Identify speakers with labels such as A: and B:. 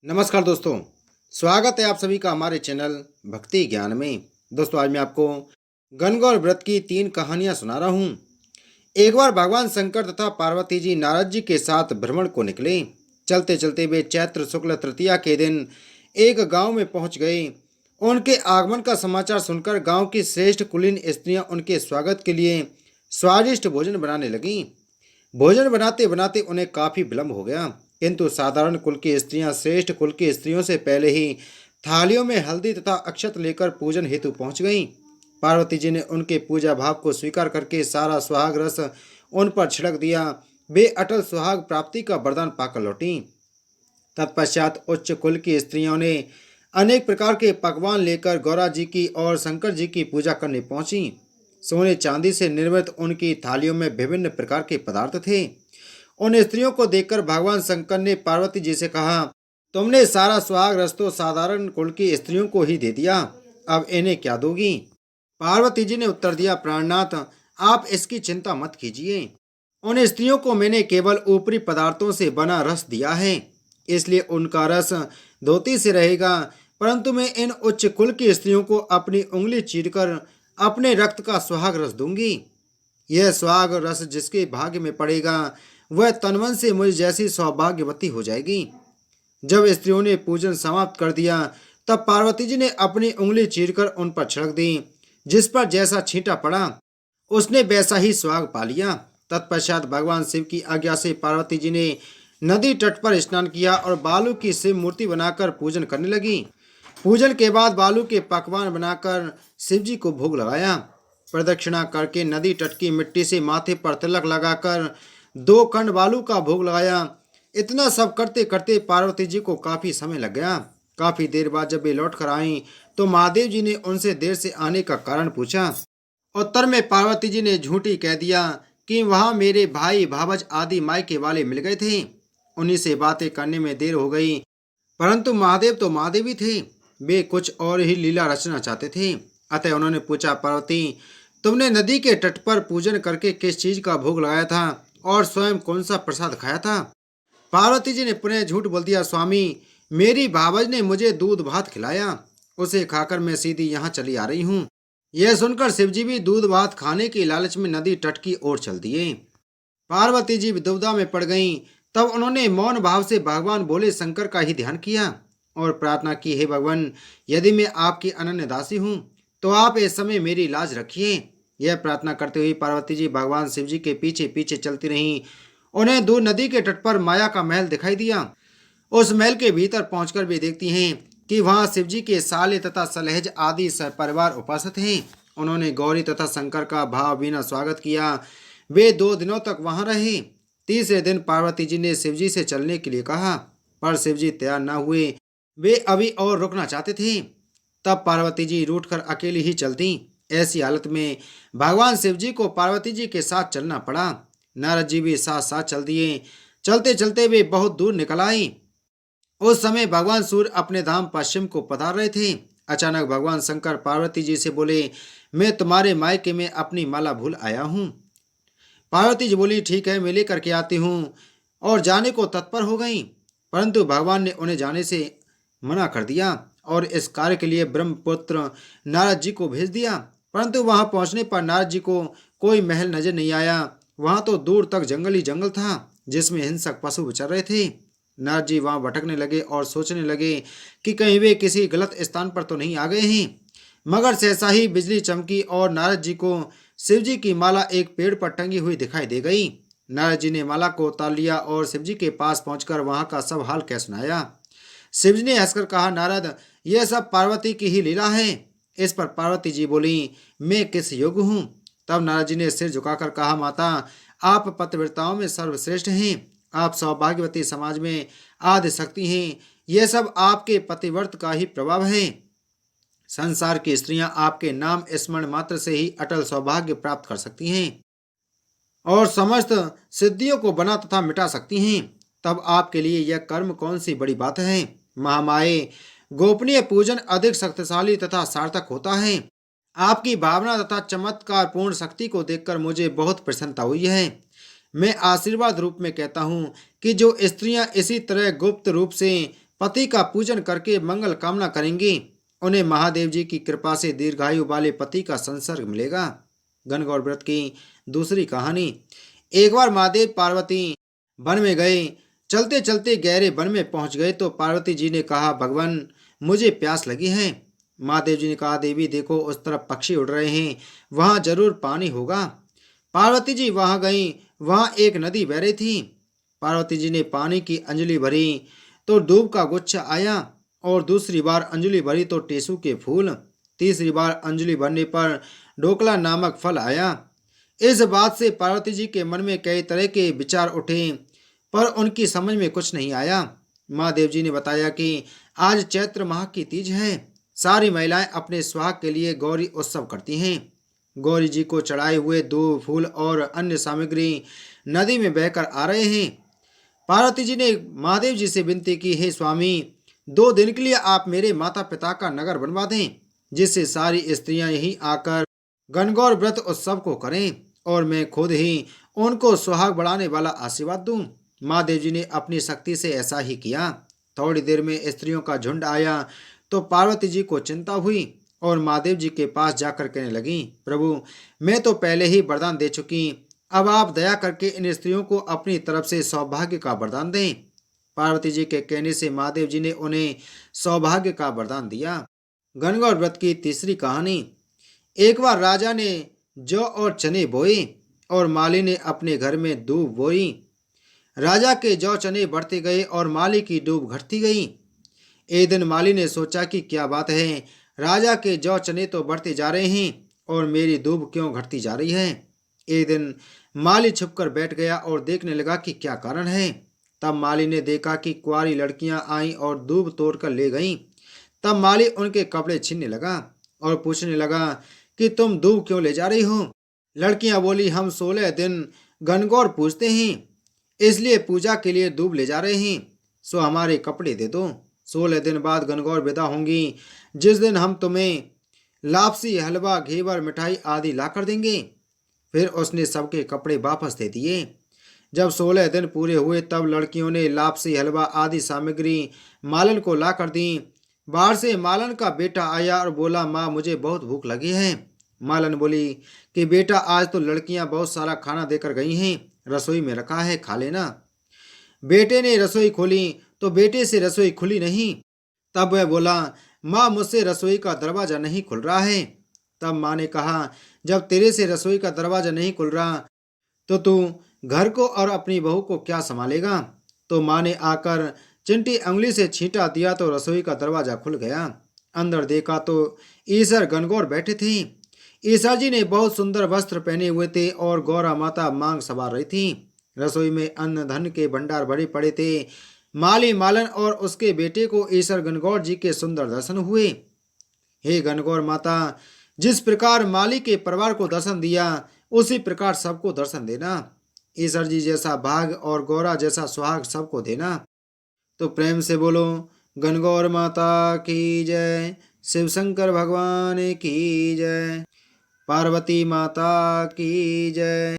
A: नमस्कार दोस्तों। स्वागत है आप सभी का हमारे चैनल भक्ति ज्ञान में। दोस्तों, आज मैं आपको गणगौर व्रत की 3 कहानियां सुना रहा हूं। एक बार भगवान शंकर तथा पार्वती जी नारद जी के साथ भ्रमण को निकले। चलते चलते वे चैत्र शुक्ल तृतीया के दिन एक गांव में पहुंच गए। उनके आगमन का समाचार सुनकर गांव की श्रेष्ठ कुलीन स्त्रियां उनके स्वागत के लिए स्वादिष्ट भोजन बनाने लगीं। भोजन बनाते बनाते उन्हें काफी विलंब हो गया, किंतु साधारण कुल की स्त्रियां श्रेष्ठ कुल की स्त्रियों से पहले ही थालियों में हल्दी तथा अक्षत लेकर पूजन हेतु पहुंच गईं। पार्वती जी ने उनके पूजा भाव को स्वीकार करके सारा सुहाग रस उन पर छिड़क दिया। वे अटल सुहाग प्राप्ति का वरदान पाकर लौटी। तत्पश्चात उच्च कुल की स्त्रियों ने अनेक प्रकार के पकवान लेकर गौरा जी की और शंकर जी की पूजा करने पहुंची। सोने चांदी से निर्मित उनकी थालियों में विभिन्न प्रकार के पदार्थ थे। उन स्त्रियों को देखकर भगवान शंकर ने पार्वती जी से कहा, तुमने सारा सुहाग रस तो साधारण कुल की स्त्रियों को ही दे दिया, अब इन्हें क्या दोगी? पार्वती जी ने उत्तर दिया, प्राणनाथ, आप इसकी चिंता मत कीजिए। उन स्त्रियों को मैंने केवल ऊपरी पदार्थों से बना रस दिया है, इसलिए उनका रस धोती से रहेगा, परंतु मैं इन उच्च कुल की स्त्रियों को अपनी उंगली चीरकर अपने रक्त का सुहाग रस दूंगी। यह सुहाग रस जिसके भाग्य में पड़ेगा वह तनमन से मुझ जैसी सौभाग्यवती हो जाएगी। जब स्त्रियों ने पूजन समाप्त कर दिया तब पार्वती जी ने अपनी उंगली चीरकर उन पर छिड़क दी। जिस पर जैसा छींटा पड़ा उसने वैसा ही सुहाग पा लिया। तत्पश्चात भगवान शिव की आज्ञा से पार्वती जी ने नदी तट पर स्नान किया और बालू की शिव मूर्ति बनाकर पूजन करने लगी। पूजन के बाद बालू के पकवान बनाकर शिव जी को भोग लगाया। प्रदक्षिणा करके नदी तट की मिट्टी से माथे पर तिलक लगाकर 2 खंड बालू का भोग लगाया। इतना सब करते करते पार्वती जी को काफी समय लग गया। काफी देर बाद जब वे लौट कर आईं तो महादेव जी ने उनसे देर से आने का कारण पूछा। उत्तर में पार्वती जी ने झूठी कह दिया कि वहां मेरे भाई भावज आदि मायके वाले मिल गए थे, उन्हीं से बातें करने में देर हो गई। परंतु महादेव तो महादेव ही थे, वे कुछ और ही लीला रचना चाहते थे। अतः उन्होंने पूछा, पार्वती, तुमने नदी के तट पर पूजन करके किस चीज का भोग लगाया था और स्वयं कौन सा प्रसाद खाया था? पार्वती जी ने पुनः झूठ बोल दिया, स्वामी, मेरी भावज ने मुझे दूध भात खिलाया, उसे खाकर मैं सीधी यहाँ चली आ रही हूँ। यह सुनकर शिवजी भी दूध भात खाने के लालच में नदी तट की ओर चल दिए। पार्वती जी दुविधा में पड़ गईं। तब उन्होंने मौन भाव से भगवान बोले शंकर का ही ध्यान किया और प्रार्थना की, हे भगवान, यदि मैं आपकी अनन्य दासी हूँ तो आप इस समय मेरी लाज रखिए। यह प्रार्थना करते हुए पार्वती जी भगवान शिव जी के पीछे पीछे चलती रहीं। उन्हें दूर नदी के तट पर माया का महल दिखाई दिया। उस महल के भीतर पहुंचकर वे देखती हैं कि वहां शिव जी के साले तथा सलहेज आदि परिवार उपस्थित हैं। उन्होंने गौरी तथा शंकर का भाव बिना स्वागत किया। वे 2 दिनों तक वहां रहे। तीसरे दिन पार्वती जी ने शिवजी से चलने के लिए कहा, पर शिवजी तैयार न हुए। वे अभी और रुकना चाहते थे। तब पार्वती जी रूठकर अकेली ही चलती। ऐसी हालत में भगवान शिवजी को पार्वती जी के साथ चलना पड़ा। नारद जी भी साथ साथ चल दिए। चलते चलते वे बहुत दूर निकल आई। उस समय भगवान सूर्य अपने धाम पश्चिम को पधार रहे थे। अचानक भगवान शंकर पार्वती जी से बोले, मैं तुम्हारे मायके में अपनी माला भूल आया हूँ। पार्वती जी बोली, ठीक है, मैं लेकर के आती हूँ, और जाने को तत्पर हो गई। परंतु भगवान ने उन्हें जाने से मना कर दिया और इस कार्य के लिए ब्रह्मपुत्र नारद जी को भेज दिया। परंतु वहां पहुंचने पर नारद जी को कोई महल नजर नहीं आया। वहां तो दूर तक जंगल ही जंगल था जिसमें हिंसक पशु विचर रहे थे। नारद जी वहां भटकने लगे और सोचने लगे कि कहीं वे किसी गलत स्थान पर तो नहीं आ गए हैं। मगर सहसा ही बिजली चमकी और नारद जी को शिव जी की माला एक पेड़ पर टंगी हुई दिखाई दे गई। नारद जी ने माला को उतार लिया और शिव जी के पास पहुंचकर वहां का सब हाल कह सुनाया। शिव जी ने हंसकर कहा, नारद, यह सब पार्वती की ही लीला है। इस पर पार्वती जी बोली, मैं किस योग्य हूँ? तब नारद जी ने सिर झुकाकर कहा, माता, आप पतिव्रताओं में सर्वश्रेष्ठ हैं। आप सौभाग्यवती समाज में आदि शक्ति हैं। यह सब आपके पतिव्रत का ही प्रभाव है। संसार की स्त्रियां आपके नाम स्मरण मात्र से ही अटल सौभाग्य प्राप्त कर सकती हैं और समस्त सिद्धियों को बना तथा मिटा सकती हैं। तब आपके लिए यह कर्म कौन सी बड़ी बात है? महामाये, गोपनीय पूजन अधिक शक्तिशाली तथा सार्थक होता है। आपकी भावना तथा चमत्कार पूर्ण शक्ति को देखकर मुझे बहुत प्रसन्नता हुई है। मैं आशीर्वाद रूप में कहता हूँ कि जो स्त्रियां इसी तरह गुप्त रूप से पति का पूजन करके मंगल कामना करेंगी, उन्हें महादेव जी की कृपा से दीर्घायु वाले पति का संसर्ग मिलेगा। गणगौर व्रत की दूसरी कहानी। एक बार महादेव पार्वती वन में गए। चलते चलते गहरे वन में पहुंच गए तो पार्वती जी ने कहा, भगवान मुझे प्यास लगी है। महादेव जी ने कहा, देवी देखो उस तरफ पक्षी उड़ रहे हैं, वहां जरूर पानी होगा। पार्वती जी वहां गई। वहां एक नदी बह रही थी। पार्वती जी ने पानी की अंजलि भरी तो दूब का गुच्छा आया, और दूसरी बार अंजलि भरी तो टेसू के फूल, तीसरी बार अंजलि भरने पर ढोकला नामक फल आया। इस बात से पार्वती जी के मन में कई तरह के विचार उठे, पर उनकी समझ में कुछ नहीं आया। महादेव जी ने बताया कि आज चैत्र माह की तीज है। सारी महिलाएं अपने सुहाग के लिए गौरी उत्सव करती हैं। गौरी जी को चढ़ाए हुए दूब, फूल और अन्य सामग्री नदी में बहकर आ रहे हैं। पार्वती जी ने महादेव जी से विनती की, हे स्वामी, 2 दिन के लिए आप मेरे माता पिता का नगर बनवा दें, जिससे सारी स्त्रियां यहीं आकर गणगौर व्रत उत्सव को करें और मैं खुद ही उनको सुहाग बढ़ाने वाला आशीर्वाद दूं। महादेव जी ने अपनी शक्ति से ऐसा ही किया। थोड़ी देर में स्त्रियों का झुंड आया तो पार्वती जी को चिंता हुई और महादेव जी के पास जाकर कहने लगी, प्रभु मैं तो पहले ही वरदान दे चुकी, अब आप दया करके इन स्त्रियों को अपनी तरफ से सौभाग्य का वरदान दें। पार्वती जी के कहने से महादेव जी ने उन्हें सौभाग्य का वरदान दिया। गणगौर व्रत की तीसरी कहानी। एक बार राजा ने जौ और चने बोए और माली ने अपने घर में दूब बोई। राजा के जौ चने बढ़ते गए और माली की दूब घटती गई। एक दिन माली ने सोचा कि क्या बात है, राजा के जौ चने तो बढ़ते जा रहे हैं और मेरी दूब क्यों घटती जा रही है। एक दिन माली छुपकर बैठ गया और देखने लगा कि क्या कारण है। तब माली ने देखा कि कुंवारी लड़कियां आईं और दूब तोड़कर ले गईं। तब माली उनके कपड़े छीनने लगा और पूछने लगा कि तुम दूब क्यों ले जा रही हो। लड़कियां बोली, हम 16 दिन गणगौर पूजते हैं, इसलिए पूजा के लिए दूब ले जा रहे हैं, सो हमारे कपड़े दे दो। 16 दिन बाद गणगौर विदा होंगी, जिस दिन हम तुम्हें लापसी, हलवा, घेवर, मिठाई आदि ला कर देंगे। फिर उसने सबके कपड़े वापस दे दिए। जब 16 दिन पूरे हुए तब लड़कियों ने लापसी, हलवा आदि सामग्री मालन को ला कर दी। बाहर से मालन का बेटा आया और बोला, माँ मुझे बहुत भूख लगी है। मालन बोली कि बेटा आज तो लड़कियां बहुत सारा खाना देकर गई हैं, रसोई में रखा है, खा लेना। बेटे ने रसोई खोली तो बेटे से रसोई खुली नहीं। तब वह बोला, माँ मुझसे रसोई का दरवाजा नहीं खुल रहा है। तब माँ ने कहा, जब तेरे से रसोई का दरवाजा नहीं खुल रहा तो तू घर को और अपनी बहू को क्या संभालेगा। तो माँ ने आकर चिंटी उंगली से छींटा दिया तो रसोई का दरवाजा खुल गया। अंदर देखा तो ईश्वर गणगौर बैठे थे। ईश्वर जी ने बहुत सुंदर वस्त्र पहने हुए थे और गौरा माता मांग संवार रही थी। रसोई में अन्न धन के भंडार भरे पड़े थे। माली, मालन और उसके बेटे को ईश्वर गणगौर जी के सुंदर दर्शन हुए। हे गणगौर माता, जिस प्रकार माली के परिवार को दर्शन दिया उसी प्रकार सबको दर्शन देना। ईश्वर जी जैसा भाग और गौरा जैसा सुहाग सबको देना। तो प्रेम से बोलो, गणगौर माता की जय, शिव शंकर भगवान की जय, पार्वती माता की जय।